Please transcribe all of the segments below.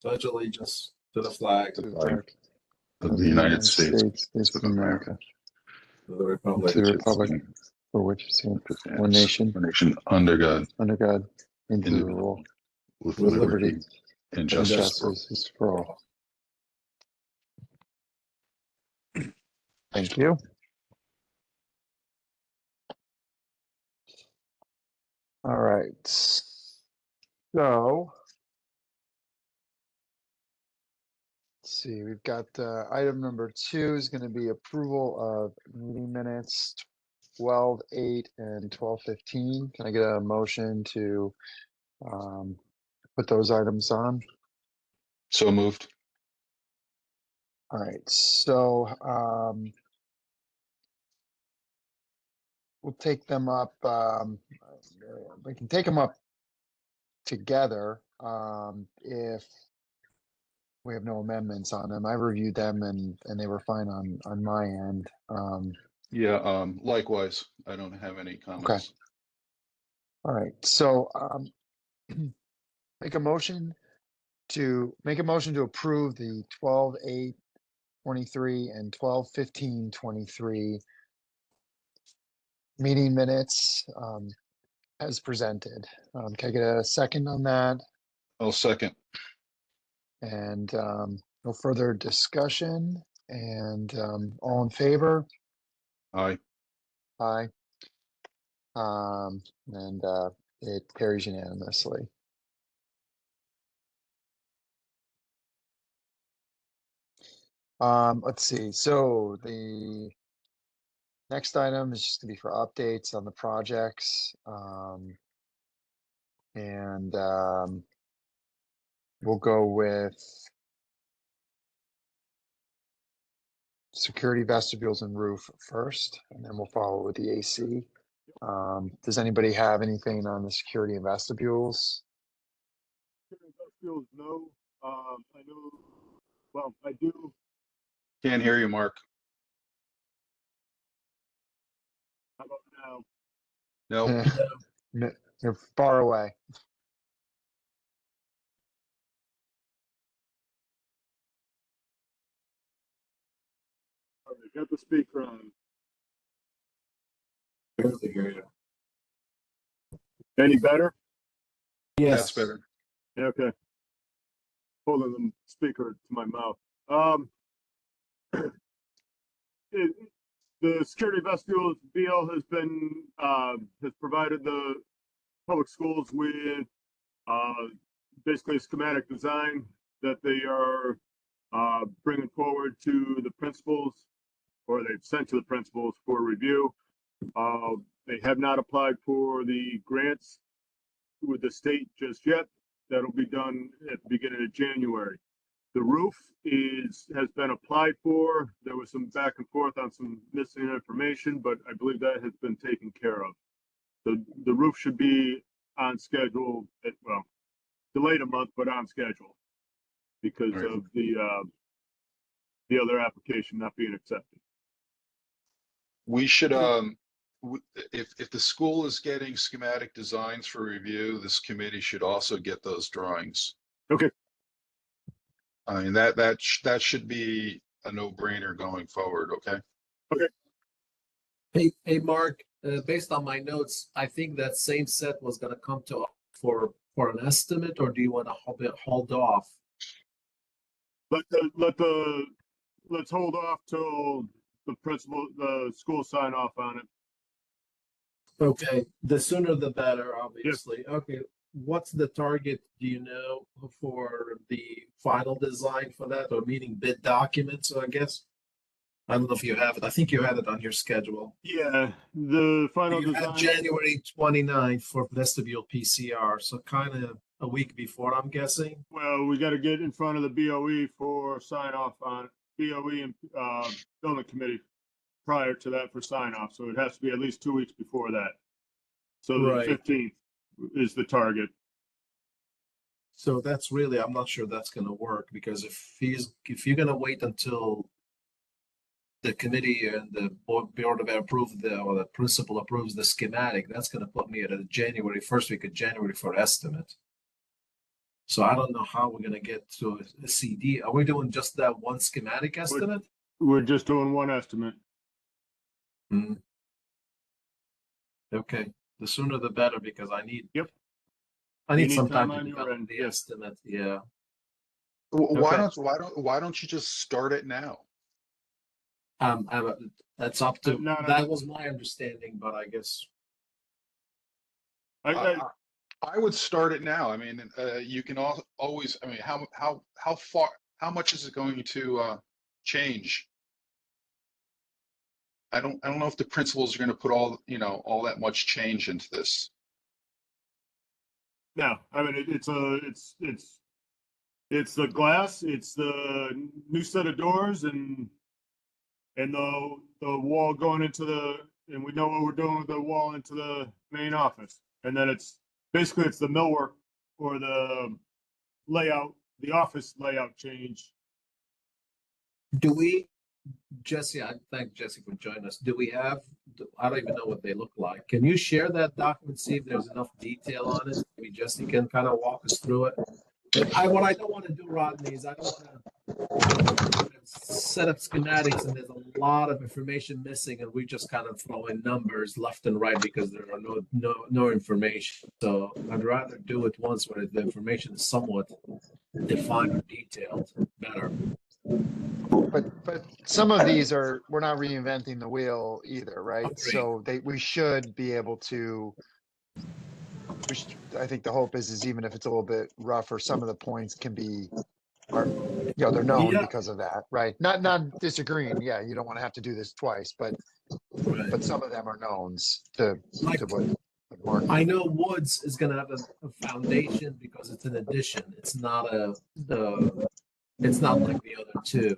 Pledge allegiance to the flag to the flag of the United States of America, of the republic, to the republic for which it stands, one nation, under God, indivisible, with with liberty liberty and and justice. justice for all. Thank you. All right. So, let's see. We've got item number 2 is going to be approval of meeting minutes 12/8 and 12/15. Can I get a motion to put those items on? So moved. All right. So we'll take them up. We can take them up together if we have no amendments on them. I reviewed them and they were fine on my end. Yeah, likewise, I don't have any comments. All right, so make a motion to approve the 12/8/23 and 12/15/23 meeting minutes as presented. Can I get a second on that? I'll second. And no further discussion, and all in favor? Aye. Aye. And it carries unanimously. Let's see. So the next item is just to be for updates on the projects. And we'll go with security vestibules and roof first, and then we'll follow with the AC. Does anybody have anything on the security and vestibules? Vestibules, no. I know. Well, I do. Can't hear you, Mark. How about now? No. You're far away. All right, got the speaker on. barely hear you. Any better? Yes, That's better. Yeah, okay. Holding the speaker to my mouth. The security vestibules BL has been has provided the public schools with basically a schematic design that they are bringing forward to the principals, or they've sent to the principals for review. They have not applied for the grants with the state just yet. That'll be done at the beginning of January. The roof has been applied for. There was some back and forth on some missing information, but I believe that has been taken care of. The roof should be on schedule. Well, delayed a month, but on schedule because Right. of the other application not being accepted. We should, if the school is getting schematic designs for review, this committee should also get those drawings. Okay. I mean, that should be a no-brainer going forward, okay? Hey, Mark, based on my notes, I think that same set was gonna come to us for an estimate, or do you want to hold off? Let's hold off till the school sign off on it. Okay, the sooner the better, obviously. Okay, what's the target, do you know, for the final design for that, or meeting bid documents, I guess? I don't know if you have it. I think you had it on your schedule. Yeah, the final You had design. January 29th for vestibule PCR, so kind of a week before, I'm guessing. Well, we got to get in front of the BOE for sign off on it. BOE and building committee prior to that for sign off. So it has to be at least 2 weeks before that. So Right. the 15th is the target. So that's really, I'm not sure that's going to work, because if you're going to wait until the committee and the board of or the principal approves the schematic, that's going to put me at a first week of January for estimate. So I don't know how we're gonna get to a CD. Are we doing just that one schematic estimate? We're just doing one estimate. Hmm. Okay, the sooner the better because I need. Yep. I You need need some time time to on your develop end, the yes. estimate. Yeah. Why Okay. why don't you just start it now? That's up to. No, no. That was my understanding, but I guess. I, I would start it now. I mean, you can always, I mean, how much is it going to change? I don't know if the principals are going to put all that much change into this. no, I mean, it's the glass, it's the new set of doors and the wall going into and we know what we're doing with the wall into the main office. And then it's the millwork or the layout, the office layout change. Do we, Jesse? I thank Jesse for joining us. Do we have? I don't even know what they look like. Can you share that document? See if there's enough detail on it. Maybe Jesse can kind of walk us through it. What I don't want to do, Rodney, is I don't want to set up schematics and there's a lot of information missing, and we just kind of throw in numbers left and right because there are no information. So I'd rather do it once where the information is somewhat defined or detailed better. But some of these we're not reinventing the wheel either, right? Agreed. So we should be able to. I think the hope is even if it's a little bit rougher, some of the points can be, they're known Yeah. because of that, right? Not disagreeing. Yeah, you don't want to have to do this twice, but Right. some of them are knowns to Like, what Mark. I know Woods is going to have a foundation because it's an addition. It's not it's not like the other two.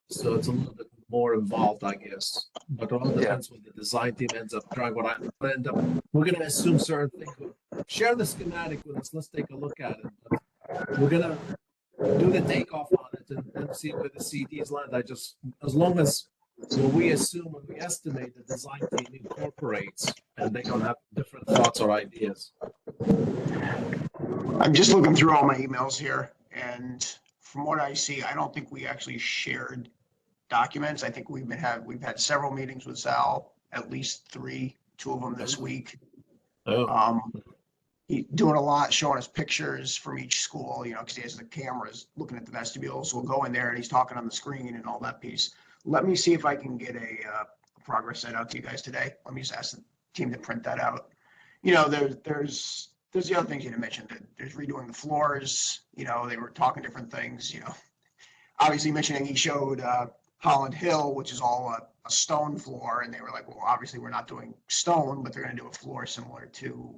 So it's a little bit more involved, I guess. But it all depends what the design team ends up trying. We're going to assume certain things. Share the schematic with us. Let's take a look at it. But we're going to do the takeoff on it and see where the CDs land. As long as what we assume when we estimate the design team incorporates and they don't have different thoughts or ideas. I'm just looking through all my emails here, and from what I see, I don't think we actually shared documents. I think we've had several meetings with Sal, at least two of them this week. Oh, He's doing a lot, showing us pictures from each school, because he has the cameras looking at the vestibule. So we'll go in there and he's talking on the screen and all that piece. Let me see if I can get a progress set out to you guys today. Let me just ask the team to print that out. There's the other things you mentioned. There's redoing the floors. They were talking different things. Obviously mentioning he showed Holland Hill, which is all a stone floor, and they were like, well, obviously we're not doing stone, but they're going to do a floor similar to,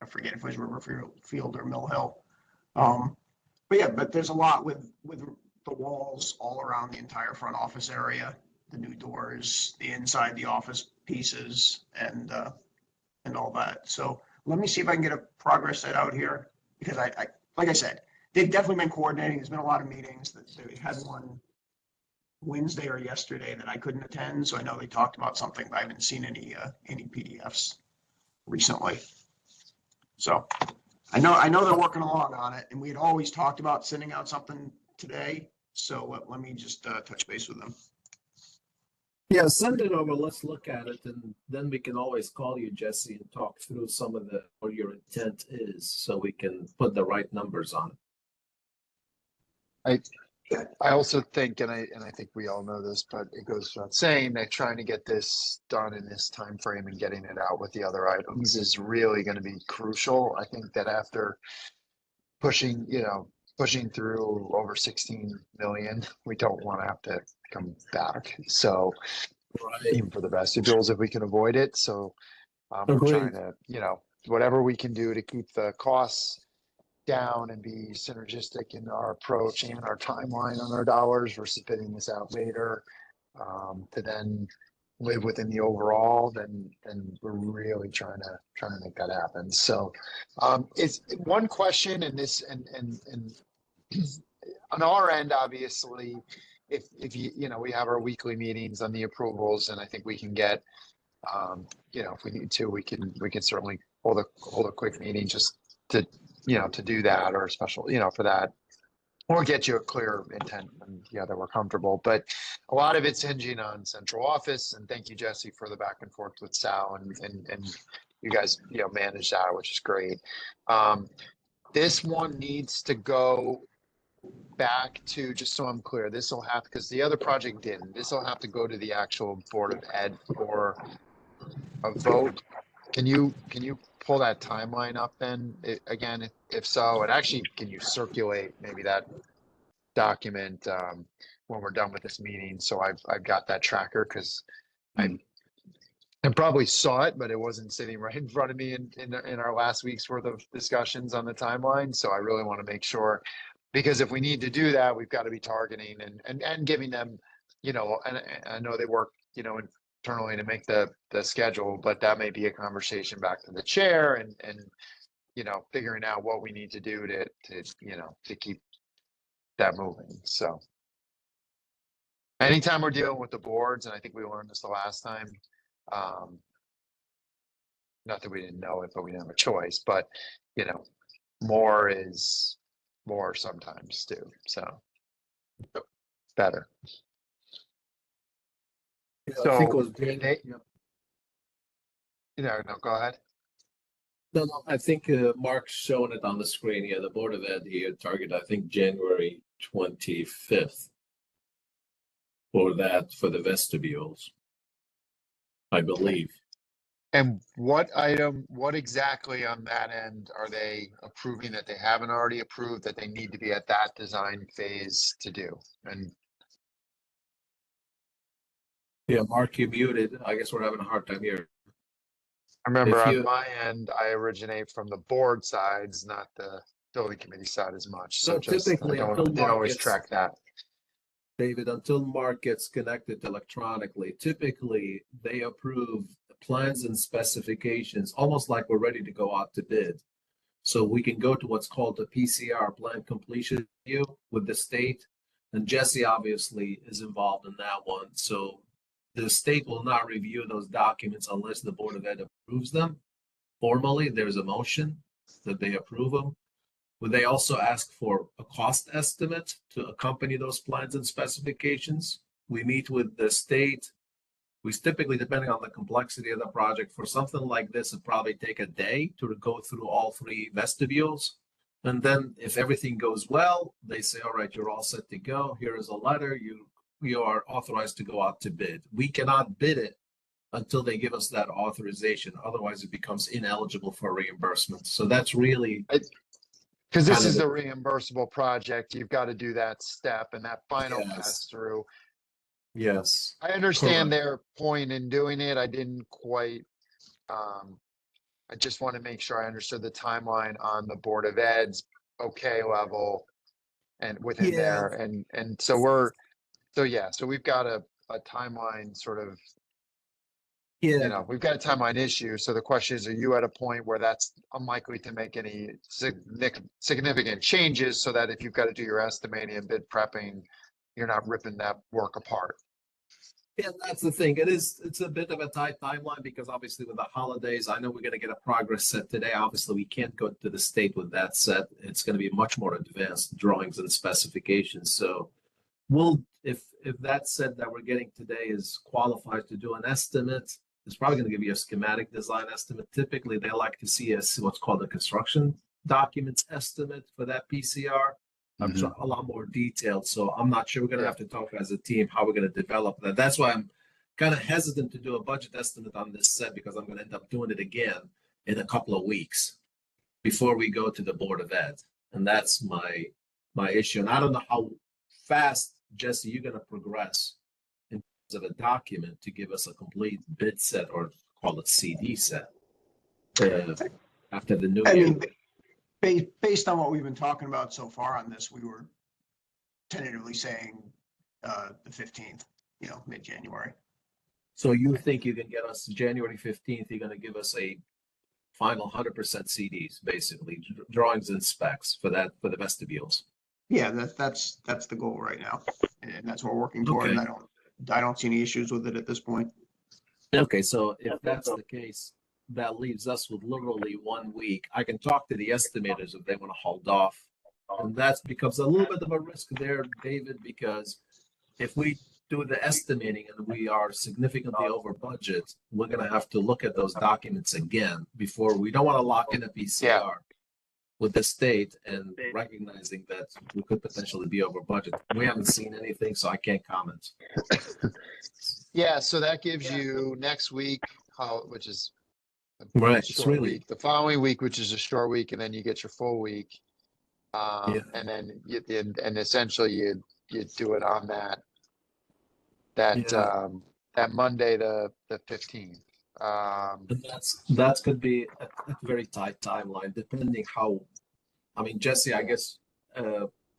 I forget if it was Riverfield or Mill Hill. But there's a lot with the walls all around the entire front office area, the new doors, the inside the office pieces, and all that. So let me see if I can get a progress set out here, because I like I said, they've definitely been coordinating. There's been a lot of meetings. They had one Wednesday or yesterday that I couldn't attend, so I know they talked about something, but I haven't seen any PDFs recently. So I know they're working along on it, and we had always talked about sending out something today. So let me just touch base with them. yeah, send it over. Let's look at it, and then we can always call you, Jesse, and talk through some of what your intent is, so we can put the right numbers on it. I also think, and I think we all know this, but it goes without saying that trying to get this done in this time frame and getting it out with the other items is really going to be crucial. I think that after pushing through over 16 million, we don't want to have to come back. So Right. even for the vestibules, if we can avoid it. So we're trying to, whatever we can do to keep the costs down and be synergistic in our approach and our timeline on our dollars versus fitting this out later, to then live within the overall, then we're really trying to make that happen. So it's one question, and this and on our end, obviously, if we have our weekly meetings on the approvals, and I think we can get if we need to, we can certainly hold a quick meeting just to to do that, or a special, for that, or get you a clear intent and that we're comfortable. But a lot of it's hinging on central office, and thank you, Jesse, for the back and forth with Sal, and you guys, manage that, which is great. This one needs to go back to, just so I'm clear, this will have, because the other project didn't, this will have to go to the actual Board of Ed for a vote. Can you pull that timeline up then, again, if so, and actually, can you circulate maybe that document when we're done with this meeting? So I've got that tracker, because I probably saw it, but it wasn't sitting right in front of me in our last week's worth of discussions on the timeline. So I really want to make sure, because if we need to do that, we've got to be targeting and giving them, and I know they work, internally to make the schedule, but that may be a conversation back to the chair and figuring out what we need to do to keep that moving. So anytime we're dealing with the boards, and I think we learned this the last time, not that we didn't know it, but we didn't have a choice, but more is more sometimes too. So better. Yeah, I think it So was January. No, go ahead. No, I think Mark's showing it on the screen here. The Board of Ed here target, I think, January 25th for the vestibules, I believe. And what exactly on that end are they approving that they haven't already approved, that they need to be at that design phase to do? And Yeah, Mark, you muted. I guess we're having a hard time here. I remember If on you- my end, I originate from the board sides, not the building committee side as much. So So just, I typically, until didn't Mark always gets- track that. David, until Mark gets connected electronically, typically they approve the plans and specifications, almost like we're ready to go out to bid. So we can go to what's called the PCR, plan completion review, with the state. And Jesse obviously is involved in that one. So the state will not review those documents unless the Board of Ed approves them. Formally, there's a motion that they approve them. Would they also ask for a cost estimate to accompany those plans and specifications? We meet with the state. We typically, depending on the complexity of the project, for something like this, it'd probably take a day to go through all three vestibules. And then if everything goes well, they say, all right, you're all set to go. Here is a letter. You are authorized to go out to bid. We cannot bid it until they give us that authorization. Otherwise, it becomes ineligible for reimbursement. So that's really Because this kind of is the- a reimbursable project, you've got to do that step and that final Yes. pass through. yes. I understand Correct. their point in doing it. I didn't quite, I just want to make sure I understood the timeline on the Board of Ed's okay level and within Yeah. there. And so so we've got a timeline sort of, Yeah. we've got a timeline issue. So the question is, are you at a point where that's unlikely to make any significant changes, so that if you've got to do your estimating and bid prepping, you're not ripping that work apart? Yeah, that's the thing. It's a bit of a tight timeline because obviously with the holidays, I know we're going to get a progress set today. Obviously, we can't go to the state with that set. It's going to be much more advanced drawings and specifications. So if that set that we're getting today is qualified to do an estimate, it's probably going to give you a schematic design estimate. Typically, they like to see what's called a construction documents estimate for that PCR. A lot more detailed. So I'm not sure. We're going to have to talk as a team how we're going to develop that. That's why I'm kind of hesitant to do a budget estimate on this set, because I'm going to end up doing it again in a couple of weeks before we go to the Board of Ed. And that's my issue. And I don't know how fast, Jesse, you're going to progress in terms of a document to give us a complete bid set, or call it CD set, after the new I year. mean, based on what we've been talking about so far on this, we were tentatively saying the 15th, mid-January. So you think you can get us January 15th, you're going to give us a final 100% CDs, basically, drawings and specs for the vestibules. Yeah, that's the goal right now, and that's what we're working toward. Okay. And I don't see any issues with it at this point. Okay, so if that's the case, that leaves us with literally 1 week. I can talk to the estimators if they want to hold off. And that becomes a little bit of a risk there, David, because if we do the estimating and we are significantly over budget, we're going to have to look at those documents again before we don't want to lock in a PCR with the state and recognizing that we could potentially be over budget. We haven't seen anything, so I can't comment. Yeah, so that gives you next week, which is a Right, it's short really- week. The following week, which is a short week, and then you get your full week. Yeah. And then and essentially you do it on that Monday, the 15th. And that could be a very tight timeline, depending how. I mean, Jesse, I guess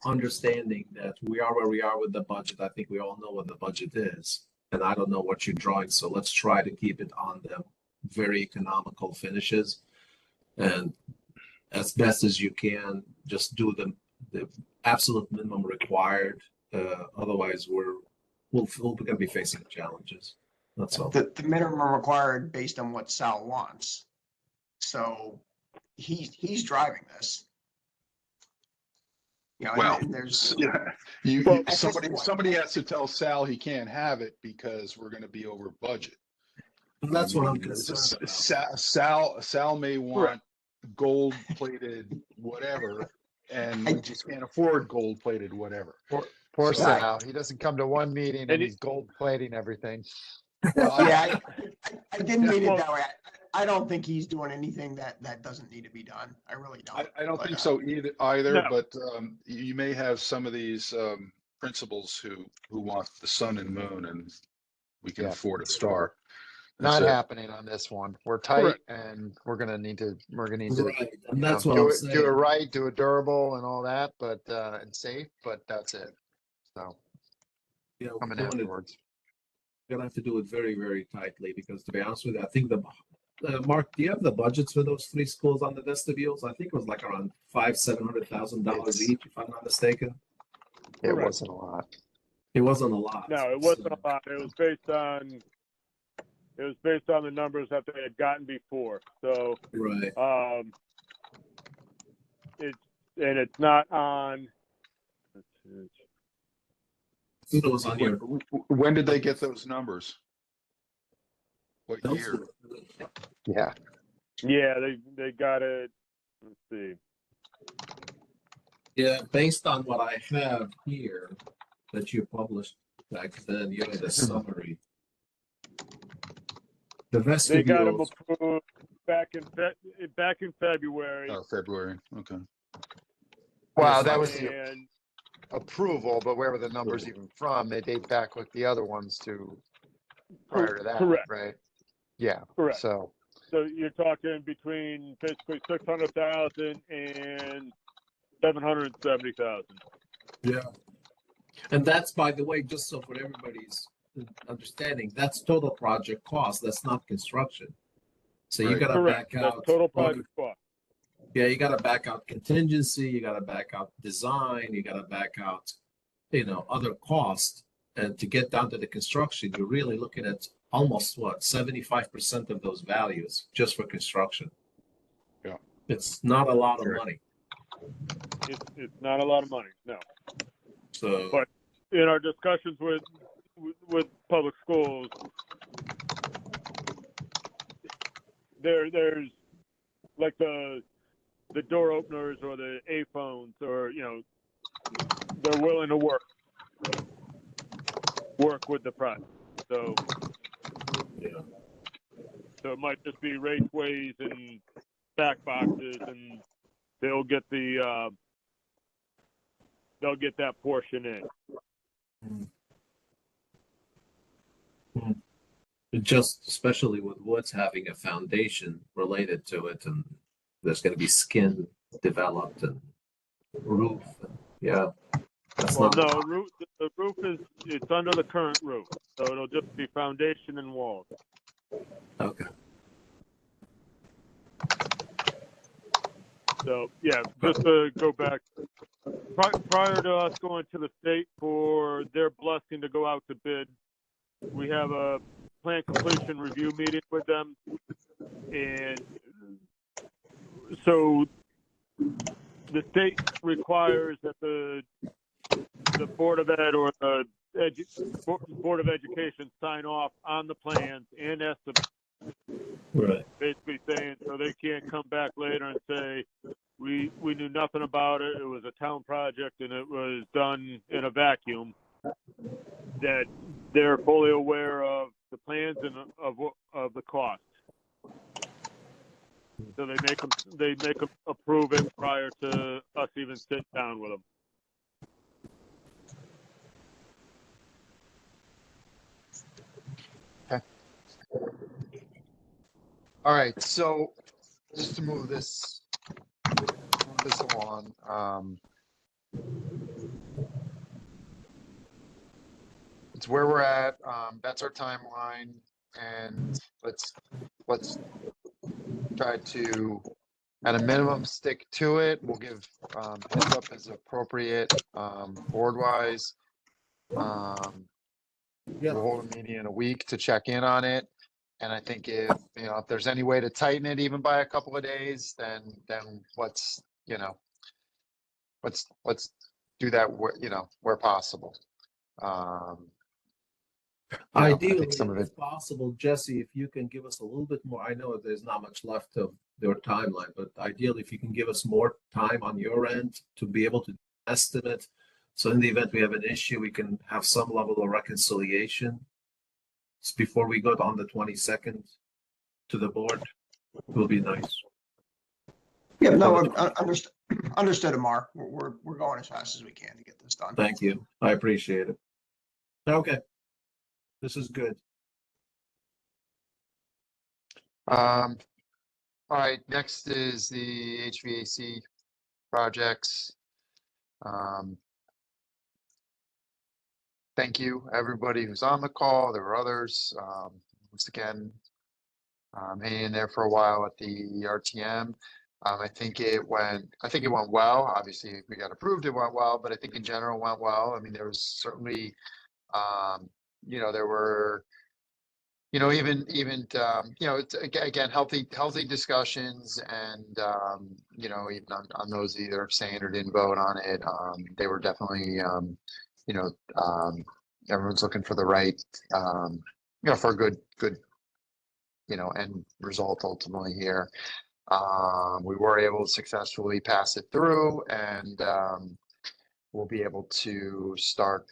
understanding that we are where we are with the budget. I think we all know what the budget is, and I don't know what you're drawing. So let's try to keep it on the very economical finishes, and as best as you can, just do the absolute minimum required. Otherwise, we're going to be facing challenges. That's all. The minimum required based on what Sal wants. So he's driving this. You know, Well, and there's somebody has to tell Sal he can't have it because we're going to be over budget. And that's what I'm concerned about. Sal may want gold-plated whatever, and we just can't afford gold-plated whatever. Poor So- Sal. He doesn't come to one meeting and he's gold plating everything. Well, yeah, I didn't mean it that way. I don't think he's doing anything that doesn't need to be done. I really don't. I don't But, think so either, No. but you may have some of these principals who want the sun and moon, and we can Yeah. afford a star. Not That's it. happening on this one. We're tight Correct. and we're gonna need to Right, and you that's know, what do I'm it, saying. do it right, do it durable and all that, but and safe, but that's it. So You know, coming doing it, afterwards. we're gonna have to do it very, very tightly because, to be honest with you, I think Mark, do you have the budgets for those 3 schools on the vestibules? I think it was like around $700,000 It's- each, if I'm not mistaken. It Correct. wasn't a lot. It wasn't a lot. No, it wasn't So- a lot. It was based on the numbers that they had gotten before. So Right. it's not on. It was on here. When did they get those numbers? What Those year? were- Yeah. Yeah, they got it. Let's see. Yeah, based on what I have here that you published back then, you had a summary. The They got them vestibules, approved back in February. Oh, February. Okay. Wow, that was the And approval, but where were the numbers even from? They date back like the other ones to prior to that, Correct. right? Yeah. Correct. So you're talking between basically 600,000 and 770,000. yeah. And that's, by the way, just so for everybody's understanding, that's total project cost. That's not construction. So you Right. gotta Correct. back That's out. total project cost. Yeah, you gotta back out contingency, you gotta back out design, you gotta back out, other costs. And to get down to the construction, you're really looking at almost 75% of those values just for construction. Yeah. It's not a lot of Sure. money. It's not a lot of money. No. So But in our discussions with public schools, there's like the door openers or the A phones, or they're willing to work with the project. So it might just be raceways and back boxes, and they'll get that portion in. just especially with woods having a foundation related to it, and there's going to be skin developed and roof. Yeah, that's Well, not. no, the roof it's under the current roof, so it'll just be foundation and walls. Okay. So yeah, just to go back, prior to us going to the state for their blessing to go out to bid, we have a plan completion review meeting with them. And so the state requires that the Board of Ed or the Board of Education sign off on the plans and estimate, Right. basically saying, so they can't come back later and say, we knew nothing about it, it was a town project and it was done in a vacuum. That they're fully aware of the plans and of the cost. So they make them approve it prior to us even sitting down with them. All right, so just to move this along, it's where we're at. That's our timeline, and let's try to, at a minimum, stick to it. We'll give heads up as appropriate, board wise. Yeah. We'll hold a meeting in a week to check in on it. And I think if there's any way to tighten it even by a couple of days, then let's do that where possible. Ideally, some of if possible, Jesse, if you can give us a little bit more, I know there's not much left of your timeline, but ideally, if you can give us more time on your end to be able to estimate. So in the event we have an issue, we can have some level of reconciliation before we go on the 22nd to the board. Will be nice. Yeah, no, understood, Amar. We're going as fast as we can to get this done. Thank you. I appreciate it. Okay. This is good. All right, next is the HVAC projects. Thank you, everybody who's on the call. There were others. Once again, hanging in there for a while at the RTM. I think it went well. Obviously, we got approved, it went well, but I think in general it went well. I mean, there was certainly, there were, even it's, again, healthy discussions, and even on those either saying or didn't vote on it, they were definitely, everyone's looking for the right, for a good, end result ultimately here. We were able to successfully pass it through, and we'll be able to start,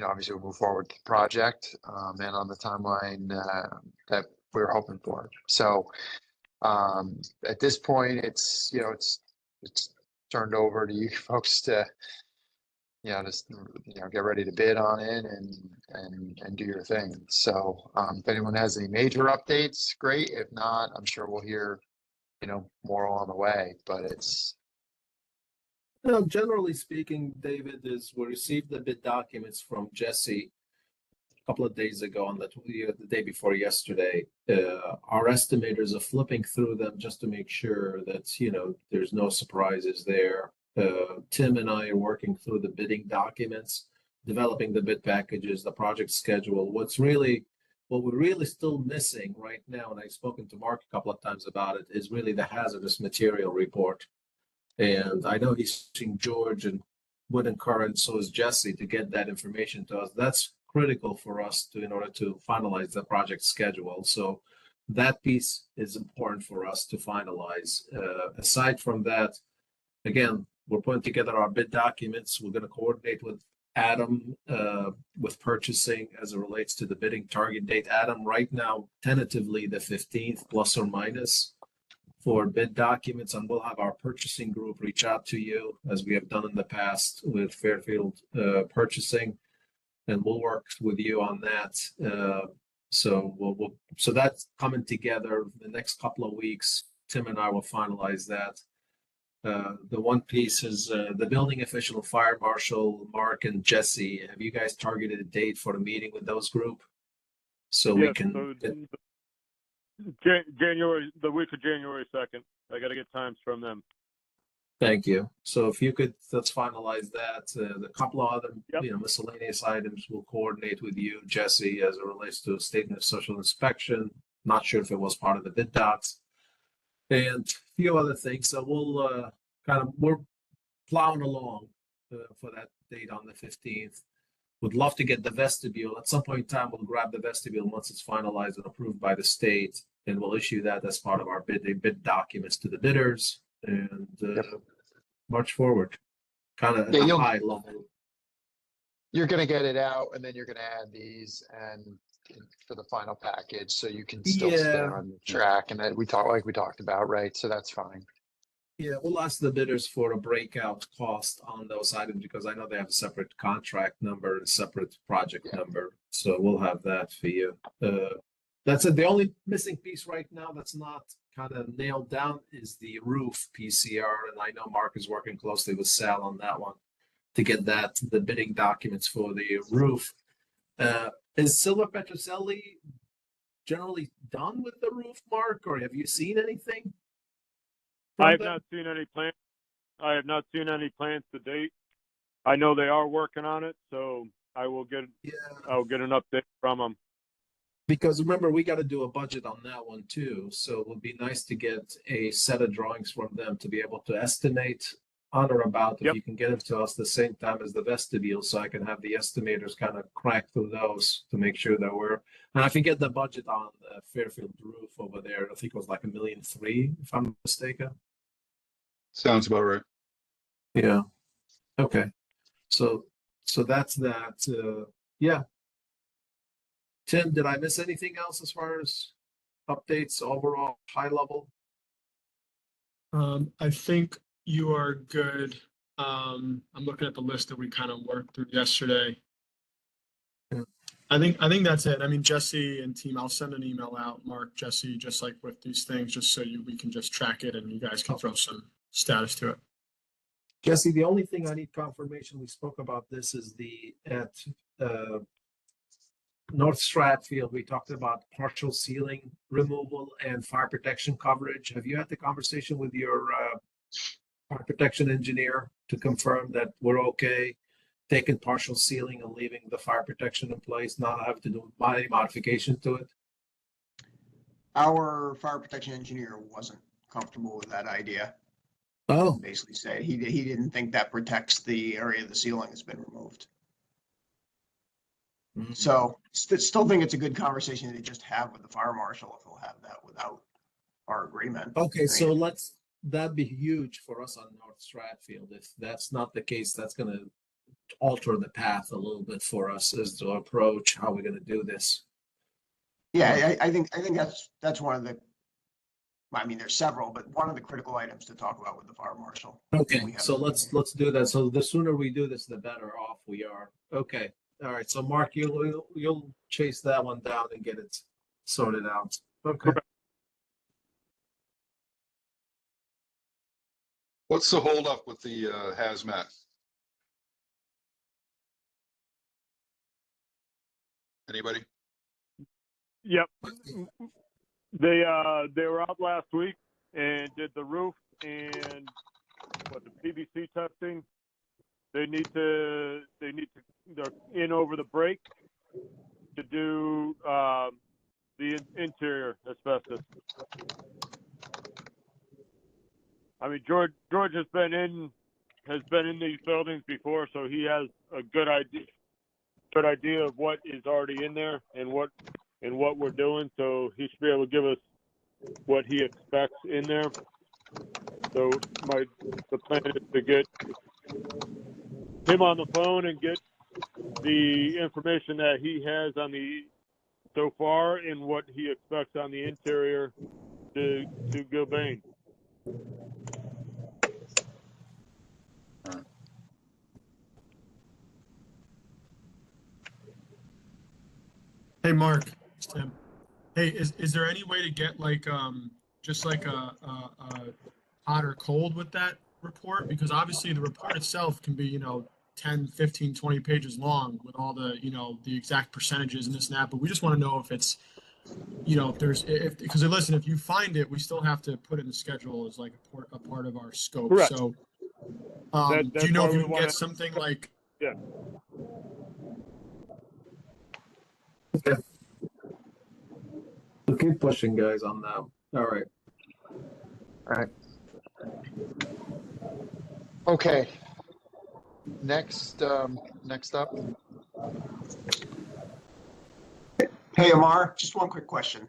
obviously we'll move forward with the project, and on the timeline that we were hoping for. So at this point, it's turned over to you folks to just get ready to bid on it and do your thing. So if anyone has any major updates, great. If not, I'm sure we'll hear more along the way. But it's generally speaking, David, is we received the bid documents from Jesse a couple of days ago on the day before yesterday. Our estimators are flipping through them just to make sure that there's no surprises there. Tim and I are working through the bidding documents, developing the bid packages, the project schedule. What we're really still missing right now, and I've spoken to Mark a couple of times about it, is really the hazardous material report. And I know he's seeing George and Wood and Curran, so is Jesse, to get that information to us. That's critical for us in order to finalize the project schedule. So that piece is important for us to finalize. Aside from that, again, we're putting together our bid documents. We're going to coordinate with Adam with purchasing as it relates to the bidding target date. Adam, right now, tentatively the 15th plus or minus for bid documents, and we'll have our purchasing group reach out to you as we have done in the past with Fairfield purchasing, and we'll work with you on that. So that's coming together the next couple of weeks. Tim and I will finalize that. The one piece is the building official, fire marshal, Mark and Jesse. Have you guys targeted a date for a meeting with those group? So we can. January, the week of January 2nd. I got to get times from them. Thank you. So if you could, let's finalize that. The couple of other, Yep. miscellaneous items will coordinate with you, Jesse, as it relates to statement of social inspection. Not sure if it was part of the bid docs. And a few other things. So we'll we're plowing along for that date on the 15th. Would love to get the vestibule. At some point in time, we'll grab the vestibule once it's finalized and approved by the state, and we'll issue that as part of our bid documents to the bidders and march forward. Kind of at Yeah, a you'll- high level. You're gonna get it out and then you're gonna add these and for the final package, so you can still stay Yeah. on track and that we talked about, right? So that's fine. Yeah, we'll ask the bidders for a breakout cost on those items because I know they have a separate contract number, a separate project Yeah. number. So we'll have that for you. That's it. The only missing piece right now that's not kind of nailed down is the roof PCR. And I know Mark is working closely with Sal on that one to get the bidding documents for the roof. Is Silver Petroselli generally done with the roof, Mark, or have you seen anything? I have not seen any plans. I have not seen any plans to date. I know they are working on it, so I'll get an update from them. Because remember, we got to do a budget on that one too. So it would be nice to get a set of drawings from them to be able to estimate on or about. If Yep. you can get it to us the same time as the vestibule, so I can have the estimators kind of crack through those to make sure that and I can get the budget on the Fairfield roof over there. I think it was like $1.3 million, if I'm not mistaken. Sounds about right. Yeah. Okay. So that's that. Yeah. Tim, did I miss anything else as far as updates overall, high level? I think you are good. I'm looking at the list that we kind of worked through yesterday. Yeah. I think that's it. I mean, Jesse and team, I'll send an email out, Mark, Jesse, just like with these things, just so we can just track it and you guys can throw some status to it. Jesse, the only thing I need confirmation, we spoke about this, is at North Stratfield, we talked about partial ceiling removal and fire protection coverage. Have you had the conversation with your fire protection engineer to confirm that we're okay taking partial ceiling and leaving the fire protection in place, not having to do any modification to it? Our fire protection engineer wasn't comfortable with that idea. Oh, Basically said he didn't think that protects the area of the ceiling that's been removed. So still think it's a good conversation to just have with the fire marshal if he'll have that without our agreement. okay, so that'd be huge for us on North Stratfield. If that's not the case, that's gonna alter the path a little bit for us as to approach how we're gonna do this. Yeah, I think that's one of the, I mean, there's several, but one of the critical items to talk about with the fire marshal. Okay, We have- so let's do that. So the sooner we do this, the better off we are. Okay, all right. So Mark, you'll chase that one down and get it sorted out. Okay. What's the holdup with the hazmat? Anybody? Yep. They were out last week and did the roof and the PVC testing. They're in over the break to do the interior asbestos. I mean, George has been in these buildings before, so he has a good idea of what is already in there and what we're doing. So he should be able to give us what he expects in there. So the plan is to get him on the phone and get the information that he has on so far and what he expects on the interior to Gilbane. Hey, Mark, it's Tim. Hey, is there any way to get just like a hot or cold with that report? Because obviously the report itself can be, 10, 15, 20 pages long with all the, the exact percentages and this and that, but we just want to know if it's if there's, because listen, if you find it, we still have to put it in the schedule as like a part of our scope. Correct. So, That- do you that's know why if you we can wanna- get something like, We'll keep pushing, guys, on that. All right. All right. Okay. Next up, Hey, Amar, just one quick question.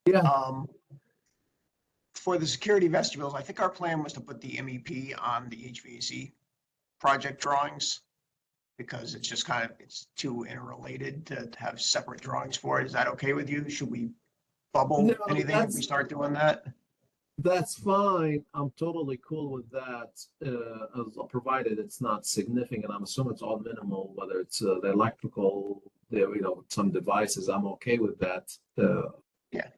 Yeah. For the security vestibules, I think our plan was to put the MEP on the HVAC project drawings because it's just it's too interrelated to have separate drawings for it. Is that okay with you? Should we bubble No, anything if we that's- start doing that? That's fine. I'm totally cool with that, provided it's not significant. I'm assuming it's all minimal, whether it's the electrical, some devices. I'm okay with that. Yeah.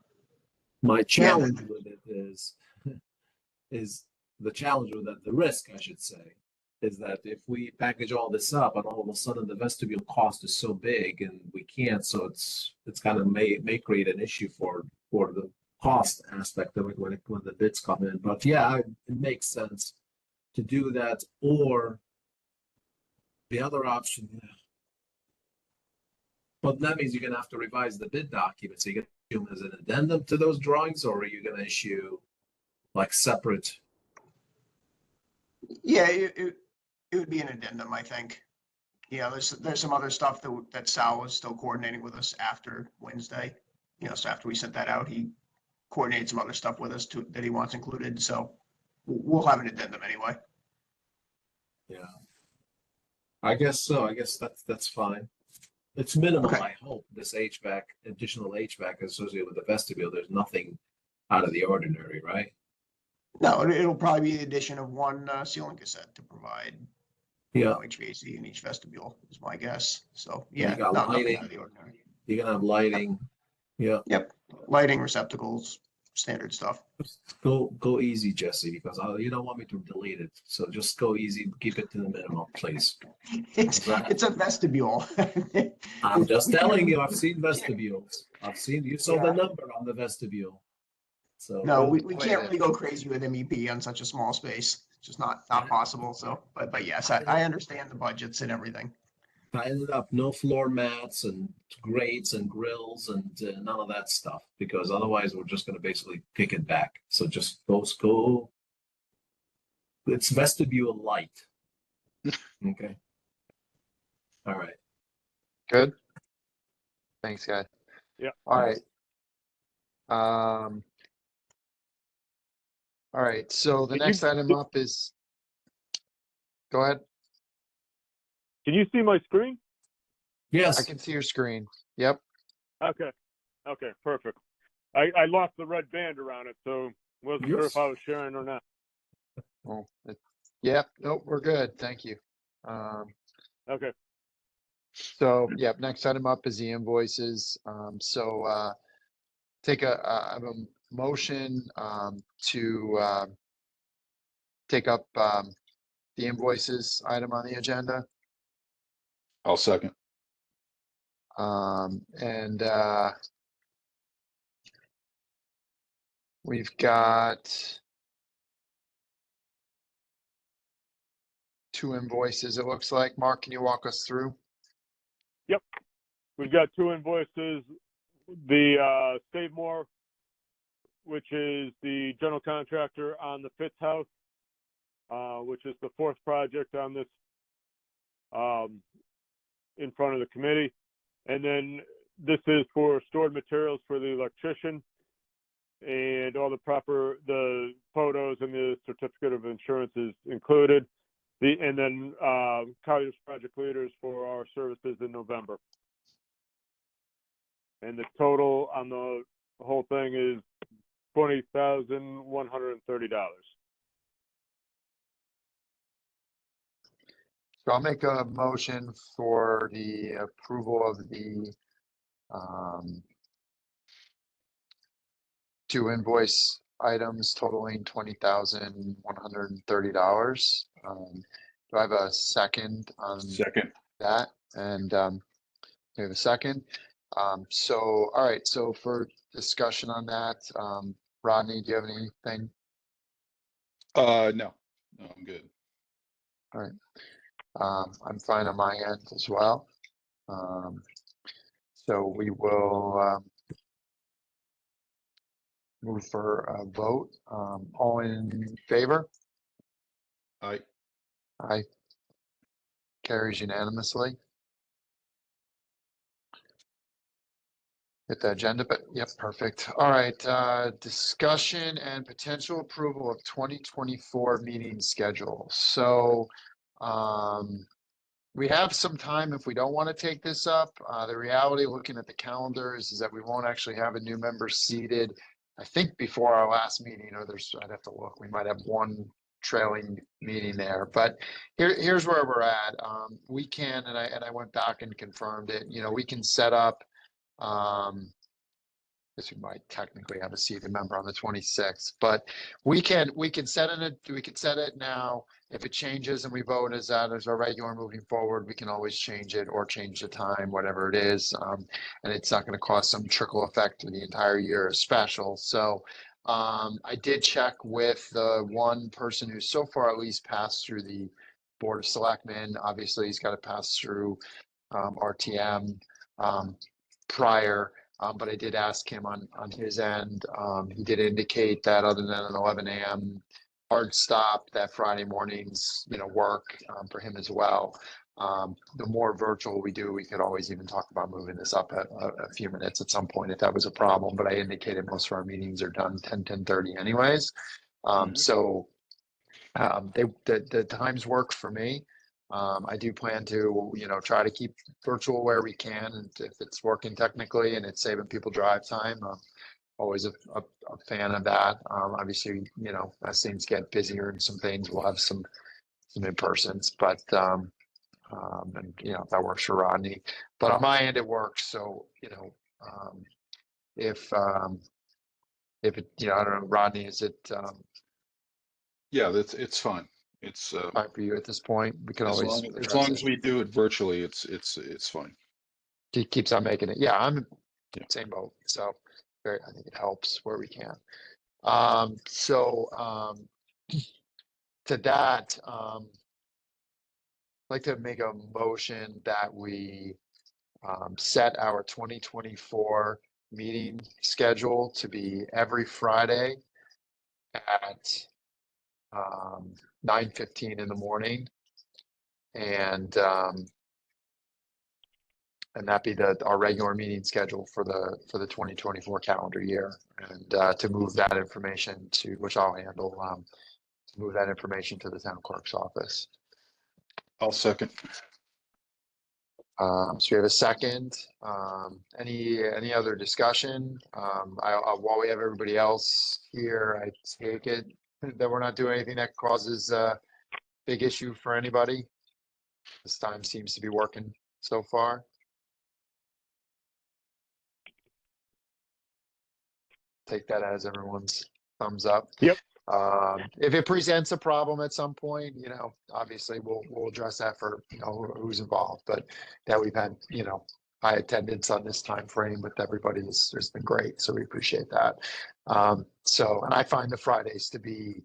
My challenge with it is the challenge with it, the risk, I should say, is that if we package all this up and all of a sudden the vestibule cost is so big and we can't, so it's kind of may create an issue for the cost aspect of it when the bids come in. But yeah, it makes sense to do that. Or the other option, but that means you're gonna have to revise the bid documents. Are you gonna issue them as an addendum to those drawings, or are you gonna issue like separate? Yeah, it would be an addendum, I think. There's some other stuff that Sal was still coordinating with us after Wednesday. So after we sent that out, he coordinated some other stuff with us too that he wants included. So we'll have an addendum anyway. Yeah, I guess so. I guess that's fine. It's minimal, Okay. I hope. This additional HVAC associated with the vestibule. There's nothing out of the ordinary, right? No, it'll probably be the addition of one ceiling cassette to provide Yeah. HVAC in each vestibule is my guess. So You yeah, got nothing lighting. out of the ordinary. You're gonna have lighting. Yeah. Yep, lighting, receptacles, standard stuff. Just go easy, Jesse, because you don't want me to delete it. So just go easy. Keep it to the minimum, please. It's a vestibule. I'm just telling you. I've seen vestibules. You saw the Yeah. number on the vestibule. So No, we Wait can't a- really go crazy with MEP on such a small space. It's just not possible. So, but yes, I understand the budgets and everything. I ended up no floor mats and grates and grills and none of that stuff, because otherwise we're just going to basically kick it back. So just go. It's vestibule light. Okay. All right. good. Thanks, guys. Yeah. All right. All right. So the Can you- next item up is. Go ahead. Can you see my screen? Yes. I can see your screen. Yep. Okay. Okay, perfect. I lost the red band around it, so wasn't sure if I was sharing or not. Well, yep. Nope. We're good. Thank you. Okay. So, yep, next item up is the invoices. Take I have a motion to take up the invoices item on the agenda. I'll second. And we've got two invoices, it looks like. Mark, can you walk us through? We've got two invoices. The Save More, which is the general contractor on the Fitz House, which is the fourth project on this in front of the committee. And then this is for stored materials for the electrician and all the photos and the certificate of insurance is included. And then Collier's project leaders for our services in November. And the total on the whole thing is $20,130. So I'll make a motion for the approval of the two invoice items totaling $20,130. Do I have a second on Second. that? And we have a second. So, all right, so for discussion on that, Rodney, do you have anything? No, I'm good. All right. I'm fine on my end as well. So we will move for a vote. All in favor? I, Aye. Carries unanimously. Hit the agenda, but yep, perfect. All right, discussion and potential approval of 2024 meeting schedule. So, we have some time if we don't want to take this up. The reality, looking at the calendars, is that we won't actually have a new member seated, I think, before our last meeting, or I'd have to look, we might have one trailing meeting there, but here's where we're at. We can, and I went back and confirmed it, we can set up, guess we might technically have a seated member on the 26th, but we can set it now. If it changes and we vote as our regular moving forward, we can always change it or change the time, whatever it is. And it's not going to cause some trickle effect through the entire year as special. So I did check with the one person who so far at least passed through the Board of Selectmen. Obviously, he's got to pass through RTM prior. But I did ask him on his end. He did indicate that other than an 11 a.m. hard stop, that Friday mornings, work for him as well. The more virtual we do, we could always even talk about moving this up a few minutes at some point if that was a problem. But I indicated most of our meetings are done 10:30 anyways. So the times work for me. I do plan to, try to keep virtual where we can, and if it's working technically and it's saving people drive time, I'm always a fan of that. Obviously, as things get busier and some things, we'll have some in-persons, but and if that works for Rodney, but on my end it works. So if it, I don't know, Rodney, is it yeah, it's fine. It's fine for you at this point? We can as always long as we do it virtually, it's fine. keeps on making it. Yeah, I'm Yeah. same boat. So I think it helps where we can. To that, I'd like to make a motion that we set our 2024 meeting schedule to be every Friday at 9:15 in the morning, and that be our regular meeting schedule for the 2024 calendar year, and to move that information to, which I'll handle, to move that information to the town clerk's office. I'll second. So we have a second. Any other discussion? While we have everybody else here, I take it that we're not doing anything that causes a big issue for anybody. This time seems to be working so far. Take that as everyone's thumbs up. Yep. If it presents a problem at some point, obviously we'll address that for, who's involved, but that we've had, high attendance on this time frame with everybody has been great. So we appreciate that. And I find the Fridays to be,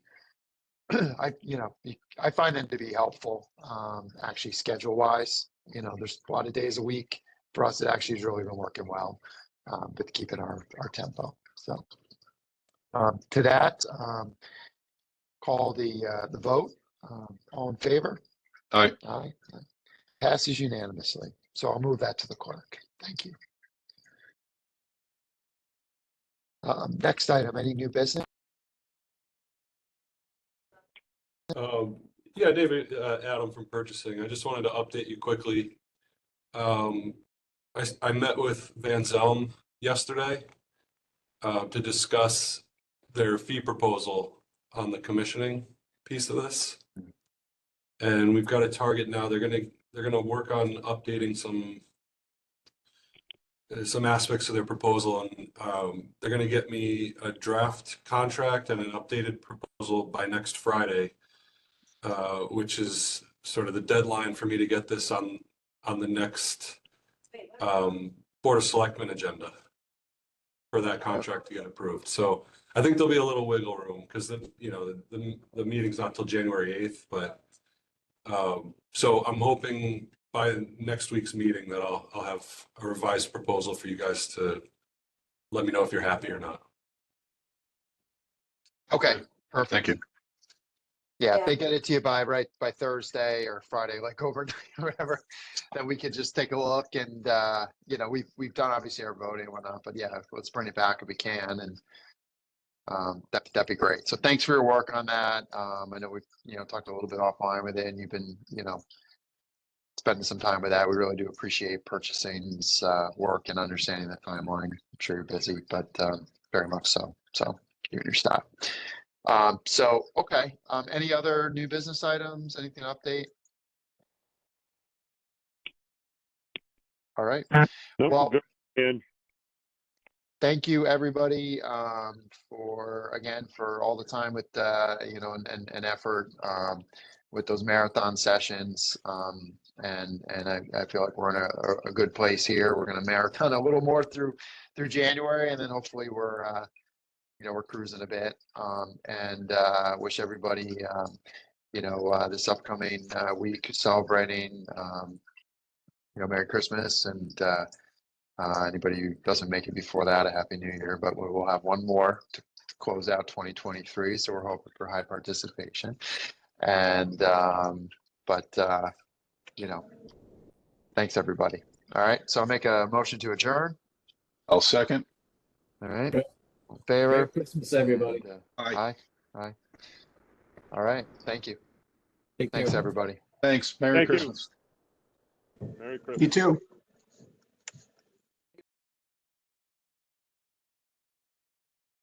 I find them to be helpful, actually schedule wise. There's a lot of days a week. For us, it actually has really been working well, with keeping our tempo. So to that, call the vote. All in favor? Aye. Aye. Passes unanimously. So I'll move that to the clerk. Thank you. Next item, any new business? Yeah, David, Adam from purchasing. I just wanted to update you quickly. I met with Van Zelm yesterday to discuss their fee proposal on the commissioning piece of this. And we've got a target now. They're gonna work on updating some aspects of their proposal, and they're gonna get me a draft contract and an updated proposal by next Friday. Which is sort of the deadline for me to get this on the next Board of Selectmen agenda for that contract to get approved. So I think there'll be a little wiggle room because the meeting's not till January 8th, but so I'm hoping by next week's meeting that I'll have a revised proposal for you guys to let me know if you're happy or not. Okay, perfect. Thank you. Yeah, if they get it to you by Thursday or Friday, like overnight or whatever, then we could just take a look and we've done obviously our voting and whatnot, but yeah, let's bring it back if we can, and that'd be great. So thanks for your work on that. I know we've talked a little bit offline with it, and you've been spending some time with that. We really do appreciate purchasing's work and understanding the timeline. I'm sure you're busy, but very much so. So your staff. Okay. Any other new business items? Anything to update? All right. Nope, Well, good. And thank you everybody for all the time with and effort with those marathon sessions. And I feel like we're in a good place here. We're going to marathon a little more through January, and then hopefully we're cruising a bit. And wish everybody this upcoming week celebrating Merry Christmas, and anybody who doesn't make it before that, a Happy New Year. But we will have one more to close out 2023, so we're hoping for high participation. And thanks everybody. All right, so I'll make a motion to adjourn. I'll second. All right, Okay. all in favor. Merry Christmas, everybody. And, Aye. aye. All right, thank you. Take care. Thanks everybody. Thanks. Merry Thank you. Christmas. Merry Christmas. You too.